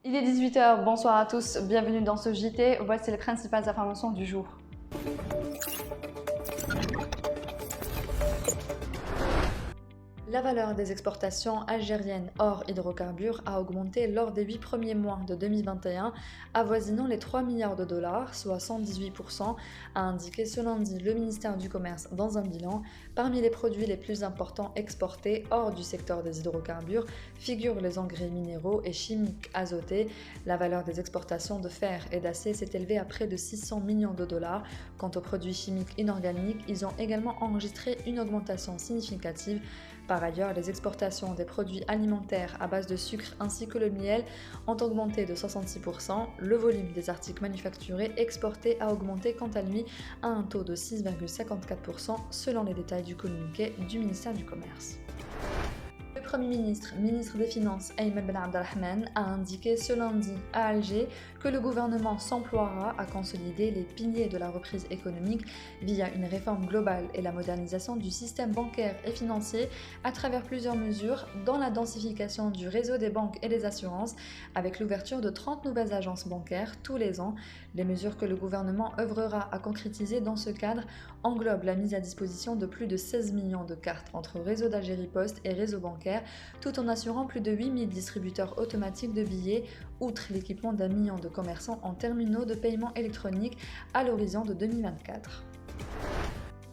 Il est 18 h, bonsoir à tous, bienvenue dans ce JT, voici les principales informations du jour. La valeur des exportations algériennes hors hydrocarbures a augmenté lors des 8 premiers mois de 2021, avoisinant les 3 milliards de dollars, soit 118%, a indiqué ce lundi le ministère du Commerce dans un bilan. Parmi les produits les plus importants exportés hors du secteur des hydrocarbures figurent les engrais minéraux et chimiques azotés. La valeur des exportations de fer et d'acier s'est élevée à près de 600 millions de dollars. Quant aux produits chimiques inorganiques, ils ont également enregistré une augmentation significative. Par ailleurs, les exportations des produits alimentaires à base de sucre ainsi que le miel ont augmenté de 66%. Le volume des articles manufacturés exportés a augmenté quant à lui à un taux de 6,54% selon les détails du communiqué du ministère du Commerce. Le Premier ministre, ministre des Finances Ayman Ben Abdelrahman, a indiqué ce lundi à Alger que le gouvernement s'emploiera à consolider les piliers de la reprise économique via une réforme globale et la modernisation du système bancaire et financier à travers plusieurs mesures, dont la densification du réseau des banques et des assurances avec l'ouverture de 30 nouvelles agences bancaires tous les ans. Les mesures que le gouvernement œuvrera à concrétiser dans ce cadre englobent la mise à disposition de plus de 16 millions de cartes entre réseau d'Algérie Post et réseau bancaire, tout en assurant plus de 8000 distributeurs automatiques de billets, outre l'équipement d'1 million de commerçants en terminaux de paiement électronique à l'horizon de 2024.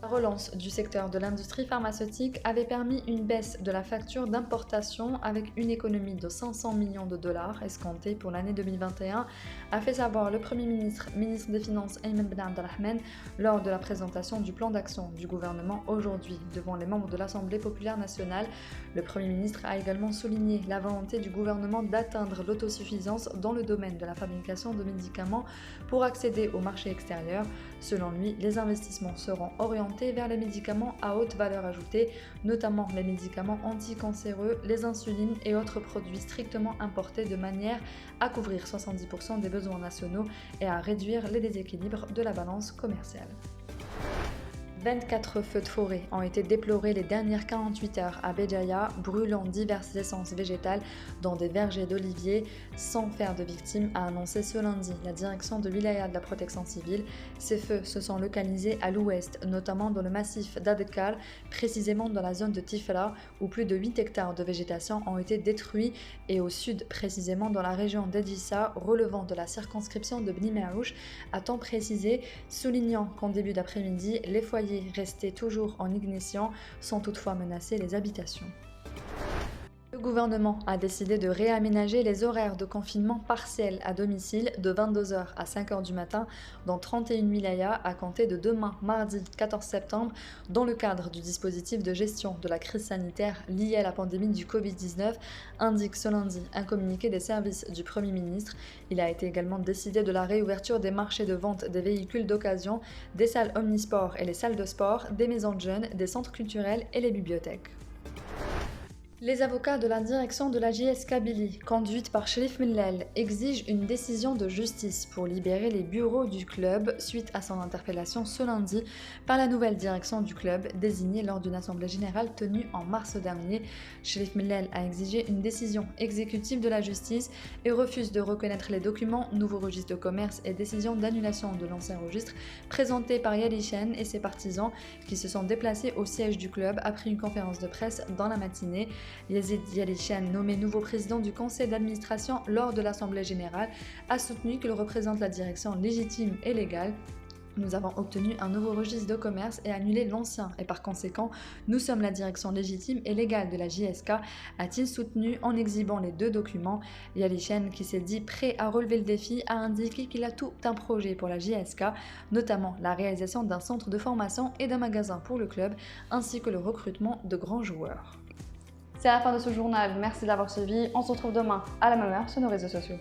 La relance du secteur de l'industrie pharmaceutique avait permis une baisse de la facture d'importation avec une économie de 500 millions de dollars escomptée pour l'année 2021, a fait savoir le Premier ministre, ministre des Finances Ayman Ben Abdelrahman lors de la présentation du plan d'action du gouvernement aujourd'hui devant les membres de l'Assemblée populaire nationale. Le Premier ministre a également souligné la volonté du gouvernement d'atteindre l'autosuffisance dans le domaine de la fabrication de médicaments pour accéder au marché extérieur. Selon lui, les investissements seront orientés vers les médicaments à haute valeur ajoutée, notamment les médicaments anticancéreux, les insulines et autres produits strictement importés de manière à couvrir 70% des besoins nationaux et à réduire les déséquilibres de la balance commerciale. 24 feux de forêt ont été déplorés les dernières 48 heures à Béjaïa, brûlant diverses essences végétales dans des vergers d'oliviers sans faire de victimes, a annoncé ce lundi la direction de Wilaya de la protection civile. Ces feux se sont localisés à l'ouest, notamment dans le massif d'Adekal, précisément dans la zone de Tifla, où plus de 8 hectares de végétation ont été détruits, et au sud, précisément dans la région d'Edissa, relevant de la circonscription de Bni Marouche, a-t-on précisé, soulignant qu'en début d'après-midi, les foyers restés toujours en ignition sans toutefois menacer les habitations. Le gouvernement a décidé de réaménager les horaires de confinement partiel à domicile de 22 h à 5 h du matin dans 31 wilayas à compter de demain, mardi 14 septembre, dans le cadre du dispositif de gestion de la crise sanitaire liée à la pandémie du Covid-19, indique ce lundi un communiqué des services du Premier ministre. Il a été également décidé de la réouverture des marchés de vente des véhicules d'occasion, des salles omnisport et les salles de sport, des maisons de jeunes, des centres culturels et les bibliothèques. Les avocats de la direction de la JS Kabylie, conduite par Cherif Mellal, exigent une décision de justice pour libérer les bureaux du club suite à son interpellation ce lundi par la nouvelle direction du club désignée lors d'une assemblée générale tenue en mars dernier. Cherif Mellal a exigé une décision exécutive de la justice et refuse de reconnaître les documents, nouveau registre de commerce et décision d'annulation de l'ancien registre présentés par Yalishen et ses partisans qui se sont déplacés au siège du club après une conférence de presse dans la matinée. Yazid Yalishen, nommé nouveau président du conseil d'administration lors de l'Assemblée générale, a soutenu qu'il représente la direction légitime et légale. Nous avons obtenu un nouveau registre de commerce et annulé l'ancien et par conséquent, nous sommes la direction légitime et légale de la JSK, a-t-il soutenu en exhibant les deux documents. Yalishen, qui s'est dit prêt à relever le défi, a indiqué qu'il a tout un projet pour la JSK, notamment la réalisation d'un centre de formation et d'un magasin pour le club, ainsi que le recrutement de grands joueurs. C'est la fin de ce journal, merci de l'avoir suivi, on se retrouve demain à la même heure sur nos réseaux sociaux.